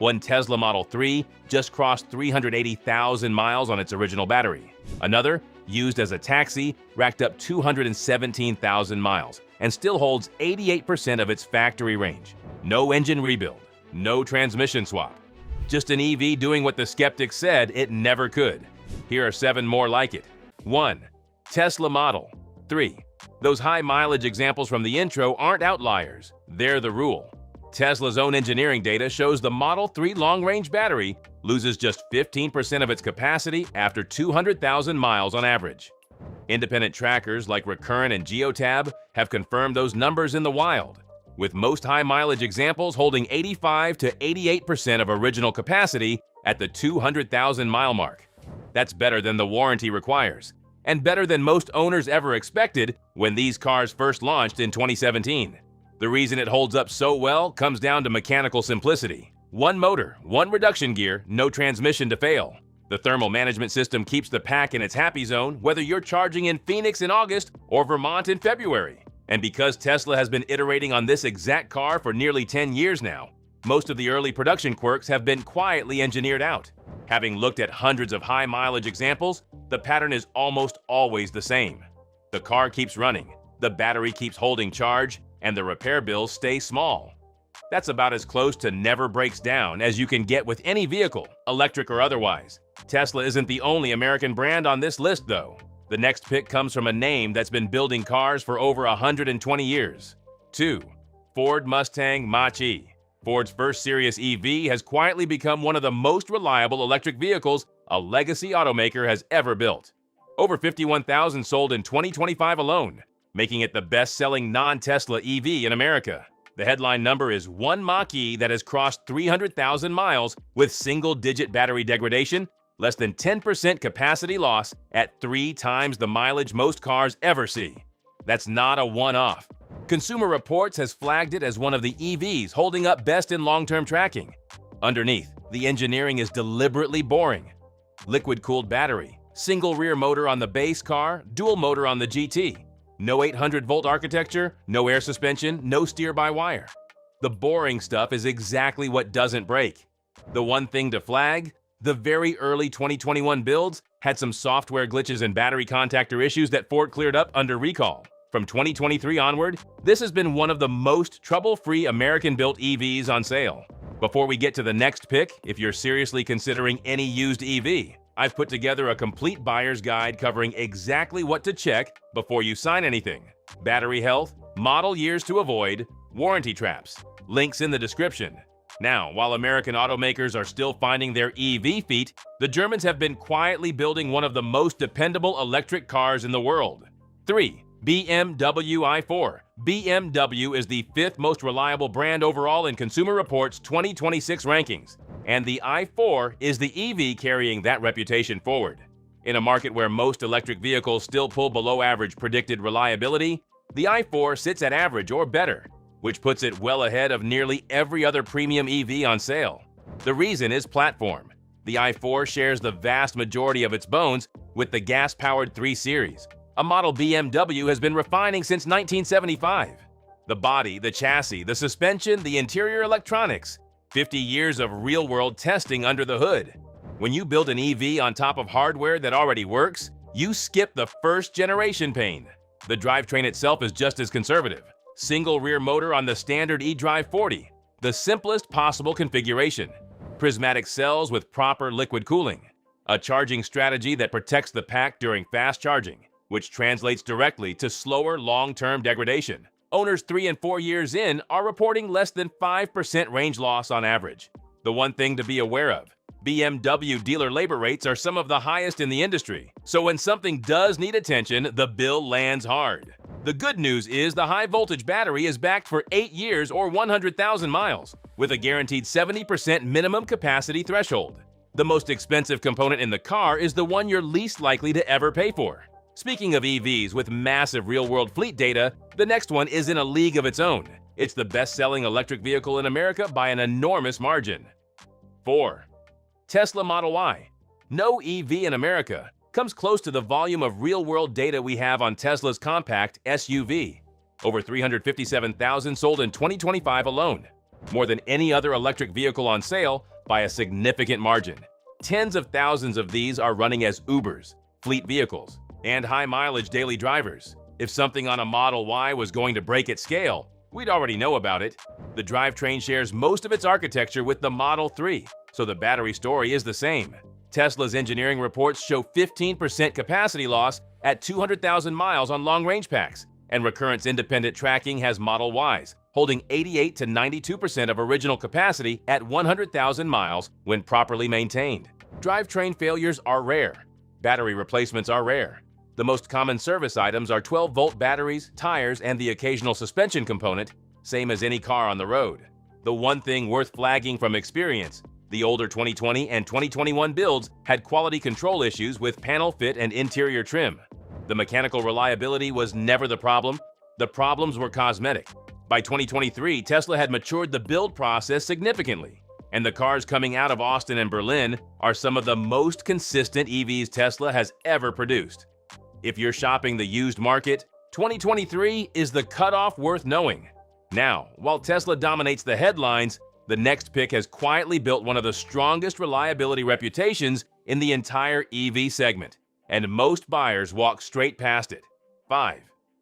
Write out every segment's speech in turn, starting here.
One Tesla Model 3 just crossed 380,000 miles on its original battery. Another, used as a taxi, racked up 217,000 miles and still holds 88% of its factory range. No engine rebuild, no transmission swap. Just an EV doing what the skeptics said it never could. Here are 7 more like it. 1. Tesla Model 3. Those high-mileage examples from the intro aren't outliers. They're the rule. Tesla's own engineering data shows the Model 3 long-range battery loses just 15% of its capacity after 200,000 miles on average. Independent trackers like Recurrent and Geotab have confirmed those numbers in the wild, with most high-mileage examples holding 85 to 88% of original capacity at the 200,000-mile mark. That's better than the warranty requires, and better than most owners ever expected when these cars first launched in 2017. The reason it holds up so well comes down to mechanical simplicity. One motor, one reduction gear, no transmission to fail. The thermal management system keeps the pack in its happy zone whether you're charging in Phoenix in August or Vermont in February. And because Tesla has been iterating on this exact car for nearly 10 years now, most of the early production quirks have been quietly engineered out. Having looked at hundreds of high-mileage examples, the pattern is almost always the same. The car keeps running, the battery keeps holding charge, and the repair bills stay small. That's about as close to never breaks down as you can get with any vehicle, electric or otherwise. Tesla isn't the only American brand on this list, though. The next pick comes from a name that's been building cars for over 120 years. 2. Ford Mustang Mach-E. Ford's first serious EV has quietly become one of the most reliable electric vehicles a legacy automaker has ever built. Over 51,000 sold in 2025 alone, making it the best-selling non-Tesla EV in America. The headline number is one Mach-E that has crossed 300,000 miles with single-digit battery degradation, less than 10% capacity loss at 3 times the mileage most cars ever see. That's not a one-off. Consumer Reports has flagged it as one of the EVs holding up best in long-term tracking. Underneath, the engineering is deliberately boring. Liquid-cooled battery, single rear motor on the base car, dual motor on the GT. No 800-volt architecture, no air suspension, no steer-by-wire. The boring stuff is exactly what doesn't break. The one thing to flag? The very early 2021 builds had some software glitches and battery contactor issues that Ford cleared up under recall. From 2023 onward, this has been one of the most trouble-free American-built EVs on sale. Before we get to the next pick, if you're seriously considering any used EV, I've put together a complete buyer's guide covering exactly what to check before you sign anything. Battery health, model years to avoid, warranty traps. Links in the description. Now, while American automakers are still finding their EV feet, the Germans have been quietly building one of the most dependable electric cars in the world. 3. BMW i4. BMW is the 5th most reliable brand overall in Consumer Reports' 2026 rankings, and the i4 is the EV carrying that reputation forward. In a market where most electric vehicles still pull below average predicted reliability, the i4 sits at average or better, which puts it well ahead of nearly every other premium EV on sale. The reason is platform. The i4 shares the vast majority of its bones with the gas-powered 3 Series, a model BMW has been refining since 1975. The body, the chassis, the suspension, the interior electronics. 50 years of real-world testing under the hood. When you build an EV on top of hardware that already works, you skip the first-generation pain. The drivetrain itself is just as conservative. Single rear motor on the standard eDrive 40, the simplest possible configuration. Prismatic cells with proper liquid cooling. A charging strategy that protects the pack during fast charging, which translates directly to slower long-term degradation. Owners 3 and 4 years in are reporting less than 5% range loss on average. The one thing to be aware of, BMW dealer labor rates are some of the highest in the industry, so when something does need attention, the bill lands hard. The good news is the high-voltage battery is backed for 8 years or 100,000 miles, with a guaranteed 70% minimum capacity threshold. The most expensive component in the car is the one you're least likely to ever pay for. Speaking of EVs with massive real-world fleet data, the next one is in a league of its own. It's the best-selling electric vehicle in America by an enormous margin. 4. Tesla Model Y. No EV in America comes close to the volume of real-world data we have on Tesla's compact SUV. Over 357,000 sold in 2025 alone. more than any other electric vehicle on sale by a significant margin. Tens of thousands of these are running as Ubers, fleet vehicles, and high-mileage daily drivers. If something on a Model Y was going to break at scale, we'd already know about it. The drivetrain shares most of its architecture with the Model 3, so the battery story is the same. Tesla's engineering reports show 15% capacity loss at 200,000 miles on long-range packs, and Recurrent's independent tracking has Model Ys holding 88 to 92% of original capacity at 100,000 miles when properly maintained. Drivetrain failures are rare. Battery replacements are rare. The most common service items are 12-volt batteries, tires, and the occasional suspension component, same as any car on the road. The one thing worth flagging from experience: the older 2020 and 2021 builds had quality control issues with panel fit and interior trim. The mechanical reliability was never the problem. The problems were cosmetic. By 2023, Tesla had matured the build process significantly, and the cars coming out of Austin and Berlin are some of the most consistent EVs Tesla has ever produced. If you're shopping the used market, 2023 is the cutoff worth knowing. Now, while Tesla dominates the headlines, the next pick has quietly built one of the strongest reliability reputations in the entire EV segment, and most buyers walk straight past it. 5.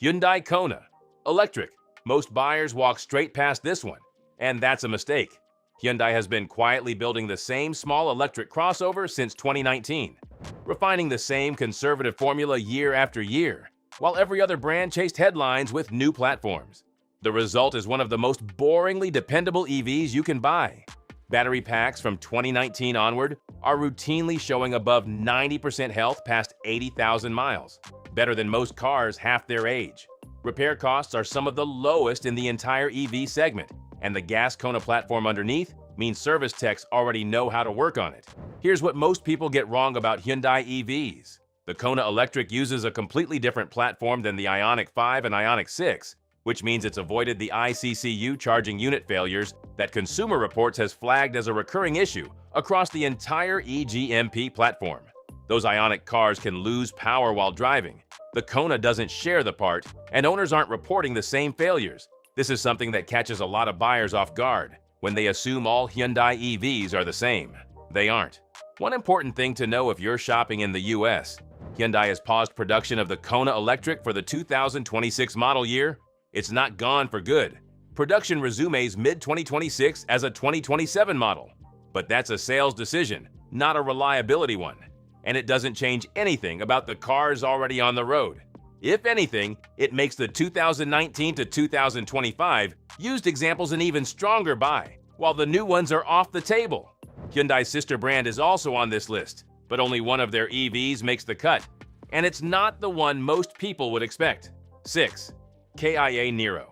Hyundai Kona. Electric. Most buyers walk straight past this one, and that's a mistake. Hyundai has been quietly building the same small electric crossover since 2019, refining the same conservative formula year after year, while every other brand chased headlines with new platforms. The result is one of the most boringly dependable EVs you can buy. Battery packs from 2019 onward are routinely showing above 90% health past 80,000 miles, better than most cars half their age. Repair costs are some of the lowest in the entire EV segment, and the gas Kona platform underneath means service techs already know how to work on it. Here's what most people get wrong about Hyundai EVs. The Kona Electric uses a completely different platform than the Ioniq 5 and Ioniq 6, which means it's avoided the ICCU charging unit failures that Consumer Reports has flagged as a recurring issue across the entire EGMP platform. Those Ioniq cars can lose power while driving. The Kona doesn't share the part, and owners aren't reporting the same failures. This is something that catches a lot of buyers off guard when they assume all Hyundai EVs are the same. They aren't. One important thing to know if you're shopping in the US: Hyundai has paused production of the Kona Electric for the 2026 model year. It's not gone for good. Production resumes mid-2026 as a 2027 model. But that's a sales decision, not a reliability one. And it doesn't change anything about the cars already on the road. If anything, it makes the 2019 to 2025 used examples an even stronger buy, while the new ones are off the table. Hyundai's sister brand is also on this list, but only one of their EVs makes the cut, and it's not the one most people would expect. 6. Kia Niro.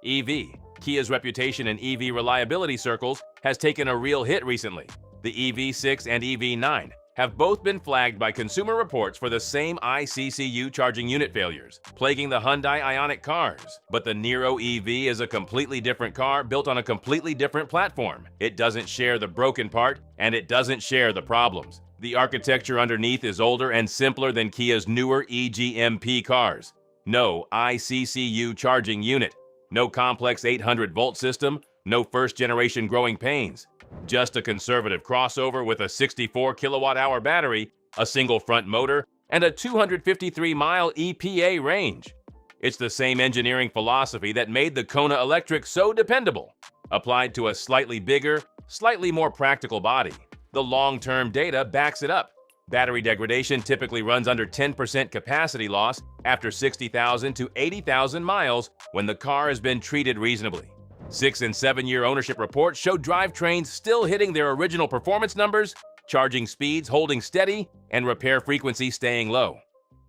EV. Kia's reputation in EV reliability circles has taken a real hit recently. The EV6 and EV9 have both been flagged by Consumer Reports for the same ICCU charging unit failures, plaguing the Hyundai Ioniq cars. But the Niro EV is a completely different car built on a completely different platform. It doesn't share the broken part, and it doesn't share the problems. The architecture underneath is older and simpler than Kia's newer EGMP cars. No ICCU charging unit, no complex 800-volt system, no first-generation growing pains. Just a conservative crossover with a 64 kilowatt-hour battery, a single front motor, and a 253-mile EPA range. It's the same engineering philosophy that made the Kona Electric so dependable, applied to a slightly bigger, slightly more practical body. The long-term data backs it up. Battery degradation typically runs under 10% capacity loss after 60,000 to 80,000 miles when the car has been treated reasonably. 6- and 7-year ownership reports show drivetrains still hitting their original performance numbers, charging speeds holding steady, and repair frequency staying low.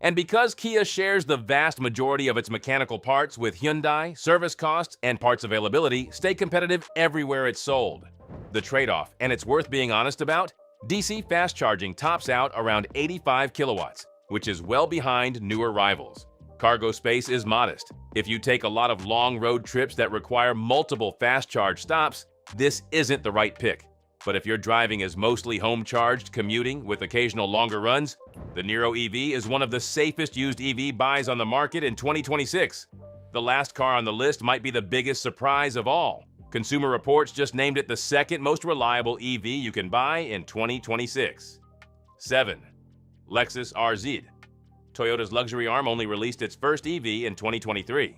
And because Kia shares the vast majority of its mechanical parts with Hyundai, service costs and parts availability stay competitive everywhere it's sold. The trade-off, and it's worth being honest about, DC fast charging tops out around 85 kilowatts, which is well behind newer rivals. Cargo space is modest. If you take a lot of long road trips that require multiple fast charge stops, this isn't the right pick. But if your driving is mostly home charged, commuting with occasional longer runs, the Niro EV is one of the safest used EV buys on the market in 2026. The last car on the list might be the biggest surprise of all. Consumer Reports just named it the second most reliable EV you can buy in 2026. 7. Lexus RZ. Toyota's luxury arm only released its first EV in 2023,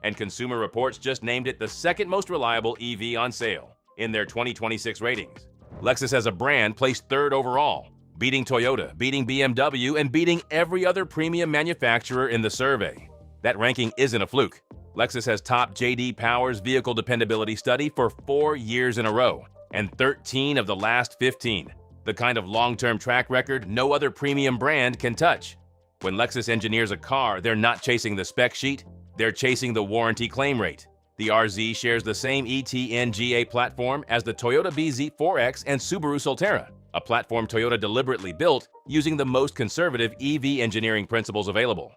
and Consumer Reports just named it the second most reliable EV on sale in their 2026 ratings. Lexus as a brand placed third overall, beating Toyota, beating BMW, and beating every other premium manufacturer in the survey. That ranking isn't a fluke. Lexus has topped J.D. Power's vehicle dependability study for 4 years in a row, and 13 of the last 15, the kind of long-term track record no other premium brand can touch. When Lexus engineers a car, they're not chasing the spec sheet, they're chasing the warranty claim rate. The RZ shares the same ETNGA platform as the Toyota BZ4X and Subaru Solterra, a platform Toyota deliberately built using the most conservative EV engineering principles available.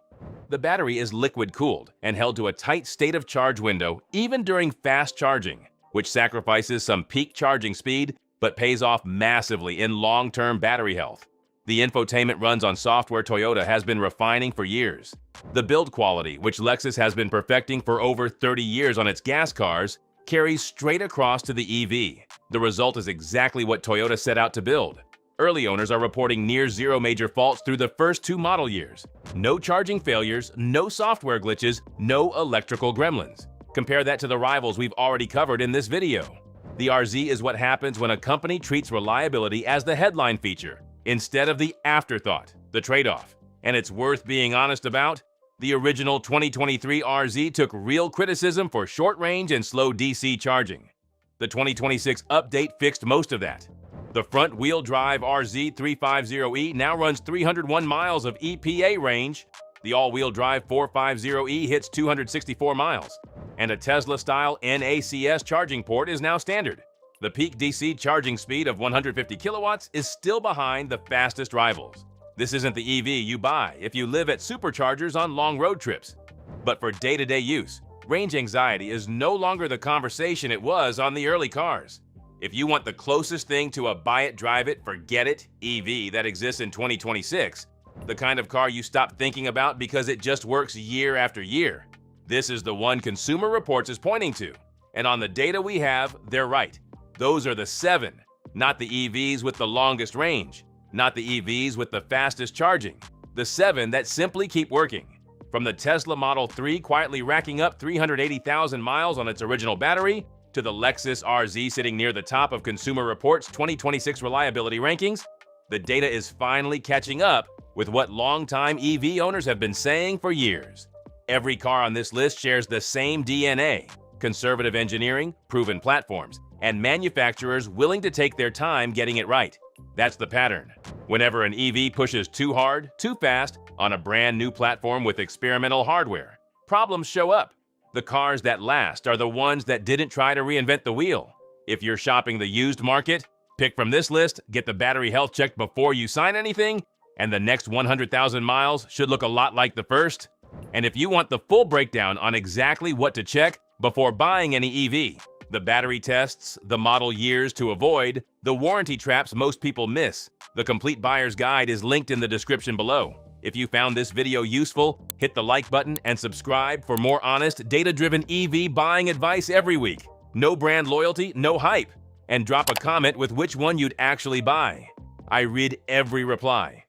The battery is liquid-cooled and held to a tight state of charge window even during fast charging, which sacrifices some peak charging speed but pays off massively in long-term battery health. The infotainment runs on software Toyota has been refining for years. The build quality, which Lexus has been perfecting for over 30 years on its gas cars, carries straight across to the EV. The result is exactly what Toyota set out to build. Early owners are reporting near-zero major faults through the first 2 model years. No charging failures, no software glitches, no electrical gremlins. Compare that to the rivals we've already covered in this video. The RZ is what happens when a company treats reliability as the headline feature, instead of the afterthought, the trade-off. And it's worth being honest about. The original 2023 RZ took real criticism for short range and slow DC charging. The 2026 update fixed most of that. The front-wheel drive RZ350E now runs 301 miles of EPA range. The all-wheel drive 450E hits 264 miles. And a Tesla-style NACS charging port is now standard. The peak DC charging speed of 150 kilowatts is still behind the fastest rivals. This isn't the EV you buy if you live at superchargers on long road trips. But for day-to-day use, range anxiety is no longer the conversation it was on the early cars. If you want the closest thing to a buy it, drive it, forget it EV that exists in 2026, the kind of car you stop thinking about because it just works year after year, this is the one Consumer Reports is pointing to. And on the data we have, they're right. Those are the 7, not the EVs with the longest range, not the EVs with the fastest charging, the 7 that simply keep working. From the Tesla Model 3 quietly racking up 380,000 miles on its original battery, to the Lexus RZ sitting near the top of Consumer Reports' 2026 reliability rankings, the data is finally catching up with what longtime EV owners have been saying for years. Every car on this list shares the same DNA: conservative engineering, proven platforms, and manufacturers willing to take their time getting it right. That's the pattern. Whenever an EV pushes too hard, too fast, on a brand new platform with experimental hardware, problems show up. The cars that last are the ones that didn't try to reinvent the wheel. If you're shopping the used market, pick from this list, get the battery health checked before you sign anything, and the next 100,000 miles should look a lot like the first. And if you want the full breakdown on exactly what to check before buying any EV, the battery tests, the model years to avoid, the warranty traps most people miss, the complete buyer's guide is linked in the description below. If you found this video useful, hit the like button and subscribe for more honest, data-driven EV buying advice every week. No brand loyalty, no hype. And drop a comment with which one you'd actually buy. I read every reply.